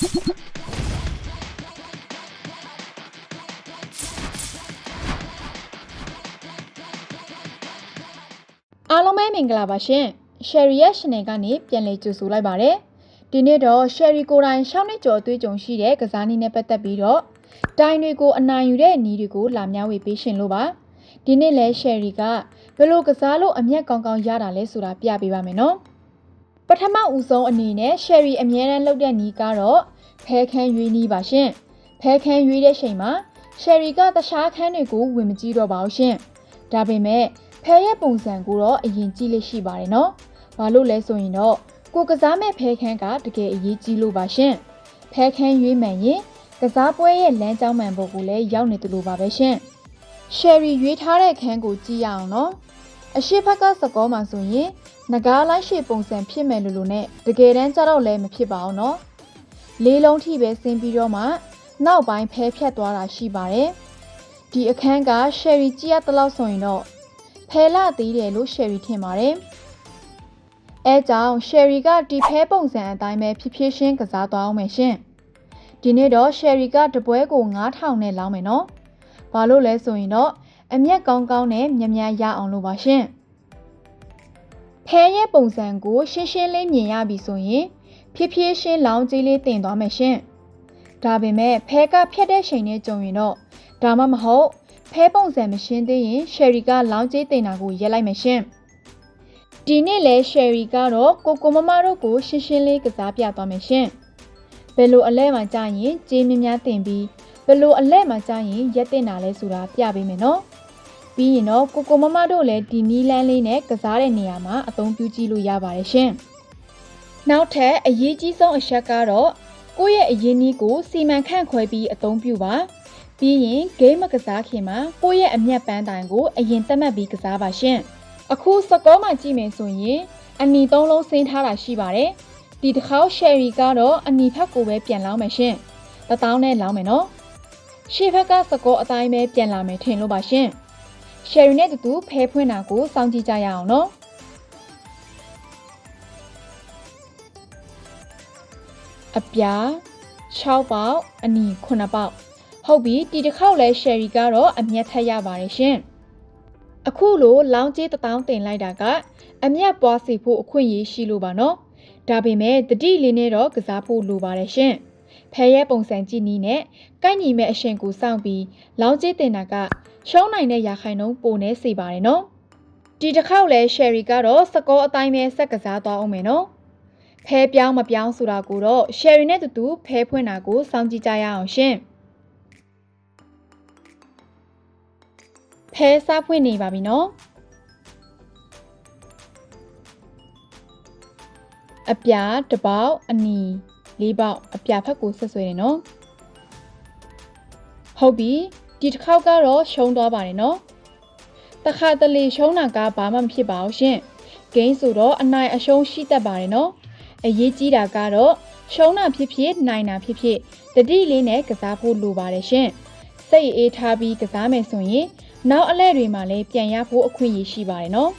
အားလုံးပဲမင်္ဂလာပါရှင်။ Sherry ရဲ့ channel ကနေပြန်လည်ကြိုဆိုလိုက်ပါရစေ။ဒီနေ့တော့ Sherry ကိုယ်တိုင်6နှစ်ကျော်အတွေ့အကြုံရှိတဲ့ကစားနည်းနဲ့ပတ်သက်ပြီးတော့တိုင်တွေကိုအနိုင်ယူတဲ့နည်းတွေကိုလာမျှဝေပေးရှင်လို့ပါ။ဒီနေ့လဲ Sherry ကဘယ်လိုကစားလို့အမျက်ကောင်းကောင်းရတာလဲဆိုတာပြပေးပါမယ်နော်။ပထမဦးဆုံးအနေနဲ့ Sherry အမြဲတမ်းလုပ်တဲ့နည်းကတော့ဖဲခန်းရွေးနည်းပါရှင်။ဖဲခန်းရွေးတဲ့ချိန်မှာ Sherry ကတခြားခန်းတွေကိုဝင်မကြည့်တော့ပါဘူးရှင်။ဒါပေမဲ့ဖဲရဲ့ပုံစံကိုတော့အရင်ကြည့်လိရှိပါတယ်နော်။ဘာလို့လဲဆိုရင်တော့ကိုကစားမဲ့ဖဲခန်းကတကယ်အရေးကြီးလို့ပါရှင်။ဖဲခန်းရွေးမှန်ရင်ကစားပွဲရဲ့လမ်းကြောင်းမှန်ပေါ်ကိုလည်းရောက်နေသလိုပါပဲရှင်။ Sherry ရွေးထားတဲ့ခန်းကိုကြည့်ရအောင်နော်။အရှိဘက်ကစကောမှာဆိုရင်ငကားလိုက်ရှိပုံစံဖြစ်မယ်လို့နဲ့တကယ်တမ်းကျတော့လည်းမဖြစ်ပါဘူးနော်။လေးလုံးထိပဲဆင်းပြီးတော့မှနောက်ပိုင်းဖဲဖြတ်သွားတာရှိပါတယ်။ဒီအခန်းက Sherry ကြည့်ရတဲ့လောက်ဆိုရင်တော့ဖဲလာသေးတယ်လို့ Sherry ထင်ပါတယ်။အဲကြောင့် Sherry ကဒီဖဲပုံစံအတိုင်းပဲဖြစ်ဖြစ်ရှင်းကစားသွားအောင်မယ်ရှင်။ဒီနေ့တော့ Sherry ကတပွဲကို9000နဲ့လောင်းမယ်နော်။ဘာလို့လဲဆိုရင်တော့အမျက်ကောင်းကောင်းနဲ့မြများရအောင်လို့ပါရှင်။ဖဲရဲ့ပုံစံကိုရှင်းရှင်းလေးမြင်ရပြီဆိုရင်ဖြစ်ဖြစ်ရှင်းလောင်းကြီးလေးတင်သွားမယ်ရှင်။ဒါပေမဲ့ဖဲကဖြတ်တဲ့ချိန်နဲ့ကြုံရင်တော့ဒါမှမဟုတ်ဖဲပုံစံမရှင်းသေးရင် Sherry ကလောင်းကြီးတင်တာကိုရက်လိုက်မယ်ရှင်။ဒီနေ့လဲ Sherry ကတော့ကိုမမတို့ကိုရှင်းရှင်းလေးကစားပြသွားမယ်ရှင်။ဘယ်လိုအလဲမှာကြာရင်ကြေးမြများတင်ပြီးဘယ်လိုအလဲမှာကြာရင်ရက်တင်တာလဲဆိုတာပြပေးမယ်နော်။ပြီးရင်တော့ကိုမမတို့လည်းဒီနီးလန်းလေးနဲ့ကစားတဲ့နေရာမှာအသုံးပြုကြည့်လို့ရပါတယ်ရှင်။နောက်ထပ်အရေးကြီးဆုံးအချက်ကတော့ကိုယ့်ရဲ့အရင်းအနှီးကိုစီမံခန့်ခွဲပြီးအသုံးပြုပါ။ပြီးရင် game မကစားခင်မှာကိုယ့်ရဲ့အမျက်ပန်းတိုင်ကိုအရင်သတ်မှတ်ပြီးကစားပါရှင်။အခုစကောမှာကြည့်မယ်ဆိုရင်အနီ3လုံးဆင်းထားတာရှိပါတယ်။ဒီတစ်ခေါက် Sherry ကတော့အနီဖက်ကိုပဲပြန်လောင်းမယ်ရှင်။1000နဲ့လောင်းမယ်နော်။ရှေ့ဘက်ကစကောအတိုင်းပဲပြန်လာမယ်ထင်လို့ပါရှင်။ Sherry နဲ့တူဖဲဖွင့်တာကိုစောင့်ကြည့်ကြရအောင်နော်။အပြာ6ပေါက်အနီ9ပေါက်ဟုတ်ပြီဒီတစ်ခေါက်လဲ Sherry ကတော့အမျက်ထက်ရပါတယ်ရှင်။အခုလိုလောင်းကြီး1000တင်လိုက်တာကအမျက်ပွားစီဖို့အခွင့်အရေးရှိလို့ပါနော်။ဒါပေမဲ့တတိလေးနဲ့တော့ကစားဖို့လိုပါတယ်ရှင်။ဖဲရဲ့ပုံစံကြည့်နည်းနဲ့ကိုက်ညီမဲ့အရှင်ကိုစောင့်ပြီးလောင်းကြီးတင်တာကရှုံးနိုင်တဲ့ရာခိုင်နှုန်းပိုနေစေပါတယ်နော်။ဒီတစ်ခေါက်လဲ Sherry ကတော့စကောအတိုင်းပဲဆက်ကစားသွားအောင်မယ်နော်။ဖဲပြောင်းမပြောင်းဆိုတာကိုတော့ Sherry နဲ့တူဖဲဖွင့်တာကိုစောင့်ကြည့်ကြရအောင်ရှင်။ဖဲစားဖွင့်နေပါပြီနော်အပြာတစ်ပေါက်အနီ4ပေါက်အပြာဖက်ကိုဆက်ဆွဲတယ်နော်ဟုတ်ပြီဒီတစ်ခေါက်ကတော့ရှုံးသွားပါတယ်နော်တခါတလေရှုံးတာကဘာမှမဖြစ်ပါဘူးရှင်ဂိမ်းဆိုတော့အနိုင်အရှုံးရှိတတ်ပါတယ်နော်အရေးကြီးတာကတော့ရှုံးတာဖြစ်ဖြစ်နိုင်တာဖြစ်ဖြစ်တတိလေးနဲ့ကစားဖို့လိုပါတယ်ရှင်စိတ်အေးထားပြီးကစားမယ်ဆိုရင်နောက်အလဲတွေမှာလည်းပြန်ရဖို့အခွင့်အရေးရှိပါတယ်နော်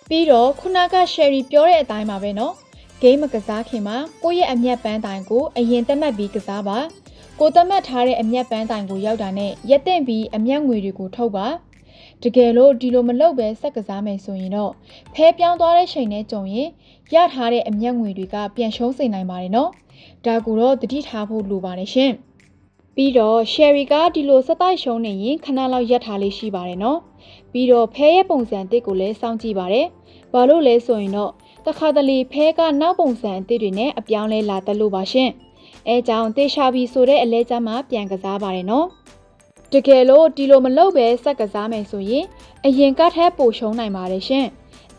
ပြီးတော့ခုနက Sherry ပြောတဲ့အတိုင်းပါပဲနော်ဂိမ်းမကစားခင်မှာကိုယ့်ရဲ့အမျက်ပန်းတိုင်ကိုအရင်သတ်မှတ်ပြီးကစားပါကိုသတ်မှတ်ထားတဲ့အမျက်ပန်းတိုင်ကိုရောက်တာနဲ့ရက်တင်ပြီးအမျက်ငွေတွေကိုထုတ်ပါတကယ်လို့ဒီလိုမလုပ်ပဲဆက်ကစားမယ်ဆိုရင်တော့ဖဲပြောင်းသွားတဲ့ချိန်နဲ့ကြုံရင်ရထားတဲ့အမျက်ငွေတွေကပြန်ရှုံးစေနိုင်ပါတယ်နော်ဒါကိုတော့တတိထားဖို့လိုပါတယ်ရှင်ပြီးတော့ Sherry ကဒီလိုစတိုက်ရှုံးနေရင်ခဏလောက်ရက်ထားလေးရှိပါတယ်နော်ပြီးတော့ဖဲရဲ့ပုံစံအသစ်ကိုလည်းစောင့်ကြည့်ပါတယ်ဘာလို့လဲဆိုရင်တော့တခါတလေဖဲကနောက်ပုံစံအသစ်တွေနဲ့အပြောင်းလဲလာတတ်လို့ပါရှင်အဲကြောင့်တေရှာပြီးဆိုတဲ့အလဲကျမ်းမှာပြန်ကစားပါတယ်နော်တကယ်လို့ဒီလိုမလုပ်ပဲဆက်ကစားမယ်ဆိုရင်အရင်ကထက်ပိုရှုံးနိုင်ပါတယ်ရှင်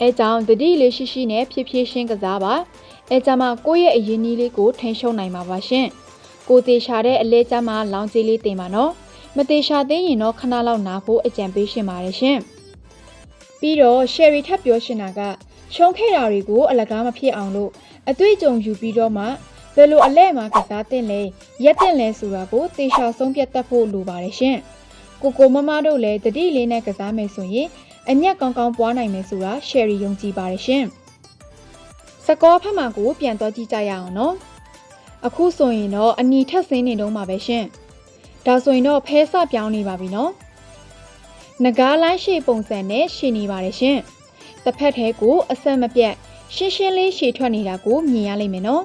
အဲကြောင့်တတိလေးရှိရှိနဲ့ဖြည်းဖြည်းရှင်းကစားပါအဲကြောင့်မှကိုယ့်ရဲ့အရင်နည်းလေးကိုထိန်းချုပ်နိုင်မှာပါရှင်ကိုတေရှာတဲ့အလဲကျမ်းမှာလောင်းကြီးလေးတင်ပါနော်မတေရှာသေးရင်တော့ခဏလောက်နားဖို့အကြံပေးရှင်ပါတယ်ရှင်ပြီးတော့ Sherry ထပ်ပြောရှင်တာကရှုံးခဲ့တာတွေကိုအလကားမဖြစ်အောင်လို့အတွေ့အကြုံယူပြီးတော့မှဘယ်လိုအလဲမှာကစားတင်လဲရက်တင်လဲဆိုတာကိုတေချာဆုံးဖြတ်တတ်ဖို့လိုပါတယ်ရှင်ကိုမမတို့လည်းတတိလေးနဲ့ကစားမယ်ဆိုရင်အမျက်ကောင်းကောင်းပွားနိုင်မယ်ဆိုတာ Sherry ယုံကြည်ပါတယ်ရှင်စကောဖက်မှာကိုပြန်တော့ကြည့်ကြရအောင်နော် အခုဆိုရင်တော့အနီထက်ဆင်းနေတော့မှာပဲရှင်ဒါဆိုရင်တော့ဖဲစပြောင်းနေပါပြီနော်ငကားလိုင်းရှည်ပုံစံနဲ့ရှည်နေပါတယ်ရှင်တစ်ဖက်ထဲကိုအဆက်မပြတ်ရှင်းရှင်းလေးရှည်ထွက်နေတာကိုမြင်ရလိမ့်မယ်နော်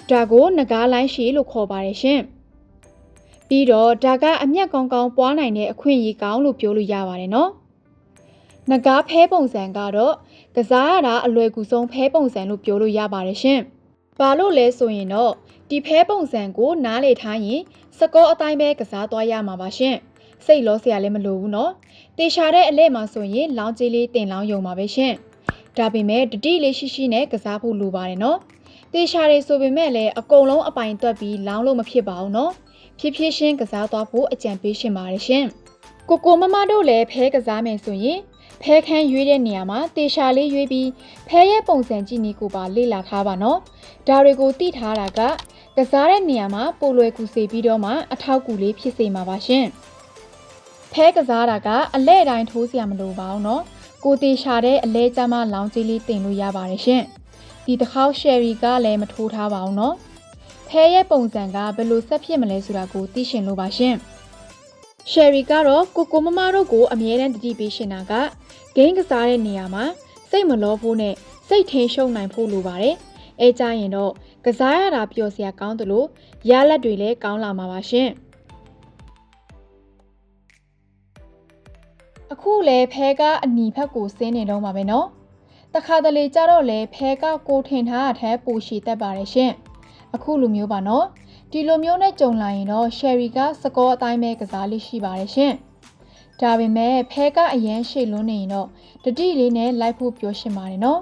ဒါကိုငကားလိုင်းရှည်လို့ခေါ်ပါတယ်ရှင်ပြီးတော့ဒါကအမျက်ကောင်းကောင်းပွားနိုင်တဲ့အခွင့်အရေးကောင်းလို့ပြောလို့ရပါတယ်နော်ငကားဖဲပုံစံကတော့ကစားရတာအလွယ်ကူဆုံးဖဲပုံစံလို့ပြောလို့ရပါတယ်ရှင်ဘာလို့လဲဆိုရင်တော့ဒီဖဲပုံစံကိုနားလေထားရင်စကောအတိုင်းပဲကစားသွားရမှာပါရှင်စိတ်လောစရာလည်းမလိုဘူးနော်တေချာတဲ့အလဲမှာဆိုရင်လောင်းကြီးလေးတင်လောင်းယုံပါပဲရှင်ဒါပေမဲ့တတိလေးရှိရှိနဲ့ကစားဖို့လိုပါတယ်နော်တေချာတွေဆိုပေမဲ့လည်းအကုန်လုံးအပိုင်တွက်ပြီးလောင်းလို့မဖြစ်ပါဘူးနော်ဖြည်းဖြည်းချင်းကစားသွားဖို့အကြံပေးရှင်ပါတယ်ရှင်ကိုမမတို့လည်းဖဲကစားမယ်ဆိုရင်ဖဲခန်းရွေးတဲ့နေရာမှာတေချာလေးရွေးပြီးဖဲရဲ့ပုံစံကြည့်နေကိုပါလေ့လာထားပါနော်ဒါတွေကိုသိထားတာကကစားတဲ့နေရာမှာပိုလွယ်ကူစေပြီးတော့မှအထောက်အကူလေးဖြစ်စေမှာပါရှင်ဖဲကစားတာကအလဲတိုင်းထိုးစရာမလိုပါဘူးနော်ကိုတေချာတဲ့အလဲကျမှလောင်းကြီးလေးတင်လို့ရပါတယ်ရှင်ဒီတစ်ခေါက်ရှယ်ရီကလည်းမထိုးထားပါဘူးနော်ဖဲရဲ့ပုံစံကဘယ်လိုဆက်ဖြစ်မလဲဆိုတာကိုသိရှင်လို့ပါရှင်ရှယ်ရီကတော့ကိုမမတို့ကိုအမြဲတမ်းတတိပေးရှင်တာကဂိမ်းကစားတဲ့နေရာမှာစိတ်မလောဖို့နဲ့စိတ်ထင်းရှုံနိုင်ဖို့လိုပါတယ်အဲကြရင်တော့ကစားရတာပျော်စရာကောင်းတယ်လို့ရလက်တွေလည်းကောင်းလာမှာပါရှင်အခုလည်းဖဲကအနီဖက်ကိုဆင်းနေတော့မှာပဲနော်တခါတလေကြတော့လေဖဲကကိုထင်ထားတဲ့ပူရှည်တတ်ပါတယ်ရှင်အခုလိုမျိုးပါနော်ဒီလိုမျိုးနဲ့ကြုံလာရင်တော့ရှယ်ရီကစကောအတိုင်းပဲကစားလေးရှိပါတယ်ရှင်ဒါပေမဲ့ဖဲကအရန်ရှည်လွန်းနေရင်တော့တတိလေးနဲ့လိုက်ဖို့ပြောရှင်ပါတယ်နော်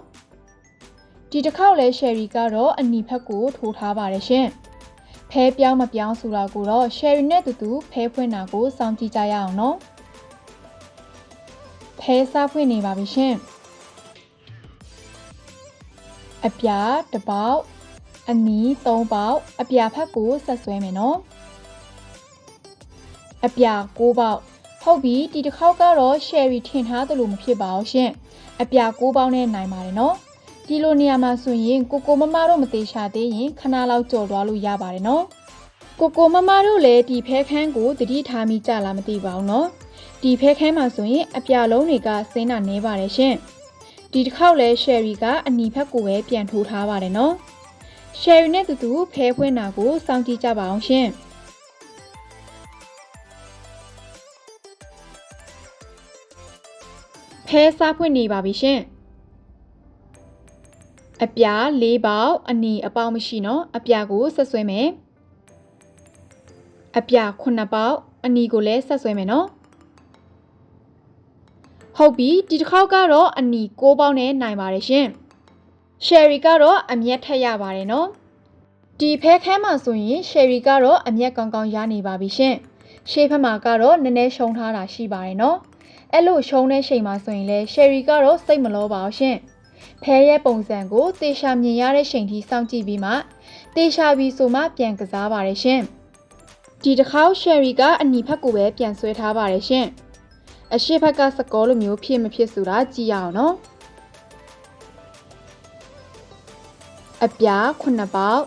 ဒီတစ်ခေါက်လဲရှယ်ရီကတော့အနီဖက်ကိုထိုးထားပါတယ်ရှင်ဖဲပြောင်းမပြောင်းဆိုတာကိုတော့ရှယ်ရီနဲ့တူတူဖဲဖွင့်တာကိုစောင့်ကြည့်ကြရအောင်နော်ဖဲစားဖွင့်နေပါပြီရှင်အပြာတစ်ပေါက်အနီ3ပေါက်အပြာဖက်ကိုဆက်ဆွဲမယ်နော်အပြာ6ပေါက်ဟုတ်ပြီဒီတစ်ခေါက်ကတော့ရှယ်ရီထင်ထားသလိုမဖြစ်ပါဘူးရှင်အပြာ6ပေါက်နဲ့နိုင်ပါတယ်နော်ဒီလိုနေရာမှာဆိုရင်ကိုမမတို့မသေးချာသေးရင်ခဏလောက်ကြော်သွားလို့ရပါတယ်နော်ကိုမမတို့လည်းဒီဖဲခန်းကိုတတိထားမိကြလားမသိပါဘူးနော်ဒီဖဲခန်းမှာဆိုရင်အပြာလုံးတွေကစင်းတာနေပါတယ်ရှင်ဒီတစ်ခေါက်လဲရှယ်ရီကအနီဖက်ကိုပဲပြန်ထိုးထားပါတယ်နော်ရှယ်ရီနဲ့တူတူဖဲဖွင့်တာကိုစောင့်ကြည့်ကြပါအောင်ရှင်ဖဲစားဖွင့်နေပါပြီရှင်အပြာ4ပေါက်အနီအပေါက်မရှိနော်အပြာကိုဆက်ဆွဲမယ်အပြာ9ပေါက်အနီကိုလည်းဆက်ဆွဲမယ်နော်ဟုတ်ပြီဒီတစ်ခေါက်ကတော့အနီ6ပေါက်နဲ့နိုင်ပါတယ်ရှင်ရှယ်ရီကတော့အမျက်ထက်ရပါတယ်နော်ဒီဖဲခန်းမှာဆိုရင်ရှယ်ရီကတော့အမျက်ကောင်းကောင်းရနေပါပြီရှင်ရှေ့ဖက်မှာကတော့နည်းနည်းရှုံထားတာရှိပါတယ်နော်အဲ့လိုရှုံတဲ့ချိန်မှာဆိုရင်လေရှယ်ရီကတော့စိတ်မလောပါဘူးရှင်ဖဲရဲ့ပုံစံကိုတေချာမြင်ရတဲ့ချိန်ထိစောင့်ကြည့်ပြီးမှတေချာပြီးဆိုမှပြန်ကစားပါတယ်ရှင်ဒီတစ်ခေါက်ရှယ်ရီကအနီဖက်ကိုပဲပြန်ဆွဲထားပါတယ်ရှင်အရှိဖက်ကစကောလိုမျိုးဖြစ်မဖြစ်ဆိုတာကြည့်ရအောင်နော်အပြာ9ပေါက်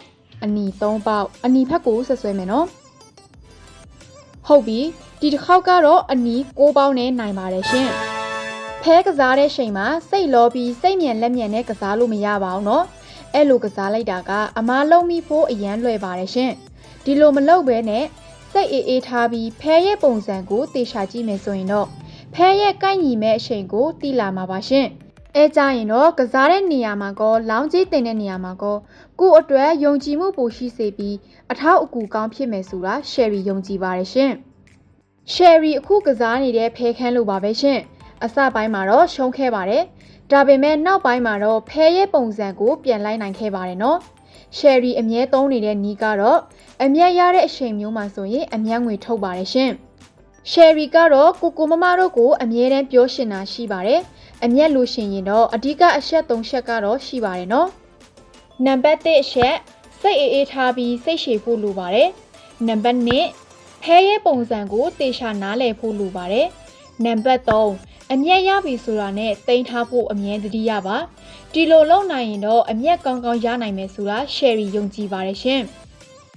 အနီ3ပေါက်အနီဖက်ကိုဆက်ဆွဲမယ်နော်ဟုတ်ပြီဒီတစ်ခေါက်ကတော့အနီ6ပေါက်နဲ့နိုင်ပါတယ်ရှင်ဖဲကစားတဲ့ချိန်မှာစိတ်လောပြီးစိတ်မြန်လက်မြန်နဲ့ကစားလို့မရပါဘူးနော်အဲ့လိုကစားလိုက်တာကအမားလုံးမိဖို့အရန်လွယ်ပါတယ်ရှင်ဒီလိုမလုပ်ဘဲနဲ့စိတ်အေးထားပြီးဖဲရဲ့ပုံစံကိုတေချာကြည့်မယ်ဆိုရင်တော့ဖဲရဲ့ကိုက်ညီမဲ့အချိန်ကိုတိလာမှာပါရှင်အဲကြရင်တော့ကစားတဲ့နေရာမှာကောလောင်းကြီးတင်တဲ့နေရာမှာကောကို့အတွက်ယုံကြည်မှုပိုရှိစေပြီးအထောက်အကူကောင်းဖြစ်မယ်ဆိုတာရှယ်ရီယုံကြည်ပါတယ်ရှင်ရှယ်ရီအခုကစားနေတဲ့ဖဲခန်းလိုပါပဲရှင်အစပိုင်းမှာတော့ရှုံးခဲ့ပါတယ်ဒါပေမဲ့နောက်ပိုင်းမှာတော့ဖဲရဲ့ပုံစံကိုပြန်လိုက်နိုင်ခဲ့ပါတယ်နော်ရှယ်ရီအမြဲသုံးနေတဲ့နီးကတော့အမြဲရတဲ့အချိန်မျိုးမှာဆိုရင်အမြဲငွေထုတ်ပါတယ်ရှင်ရှယ်ရီကတော့ကိုမမတို့ကိုအမြဲတမ်းပြောရှင်တာရှိပါတယ်အမျက်လို့ရှင်ရင်တော့အဓိကအချက်3ချက်ကတော့ရှိပါတယ်နော်နံပါတ်1အချက်စိတ်အေးထားပြီးစိတ်ရှည်ဖို့လိုပါတယ်နံပါတ်2ဖဲရဲ့ပုံစံကိုတေချာနားလည်ဖို့လိုပါတယ်နံပါတ်3အမျက်ရပြီဆိုတာနဲ့တိန်းထားဖို့အမြဲတတိယပါဒီလိုလုပ်နိုင်ရင်တော့အမျက်ကောင်းကောင်းရနိုင်မယ်ဆိုတာရှယ်ရီယုံကြည်ပါတယ်ရှင်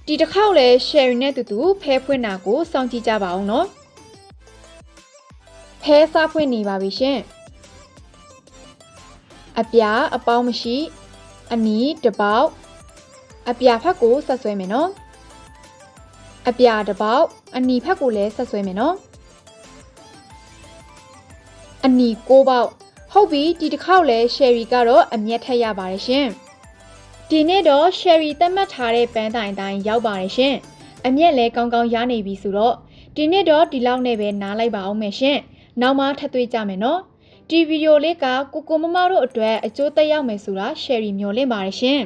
ဒီတစ်ခေါက်လဲ Sherry နဲ့တူတူဖဲဖွင့်တာကိုစောင့်ကြည့်ကြပါအောင်နော်ဖဲစားဖွင့်နေပါပြီရှင်အပြာအပေါင်းမရှိအနီးတစ်ပေါက်အပြာဖက်ကိုဆက်ဆွဲမယ်နော်အပြာတစ်ပေါက်အနီးဖက်ကိုလည်းဆက်ဆွဲမယ်နော်အနီး6ပေါက်ဟုတ်ပြီဒီတစ်ခေါက်လဲ Sherry ကတော့အမျက်ထက်ရပါတယ်ရှင်ဒီနေ့တော့ Sherry သတ်မှတ်ထားတဲ့ပန်းတိုင်တိုင်းရောက်ပါတယ်ရှင်အမျက်လဲကောင်းကောင်းရနေပြီဆိုတော့ဒီနေ့တော့ဒီလောက်နဲ့ပဲနားလိုက်ပါအောင်မယ်ရှင်နောက်မှထပ်တွေ့ကြမယ်နော်ဒီဗီဒီယိုလေးကကိုမမတို့အတွက်အကျိုးသက်ရောက်မယ်ဆိုတာ Sherry မျှော်လင့်ပါတယ်ရှင်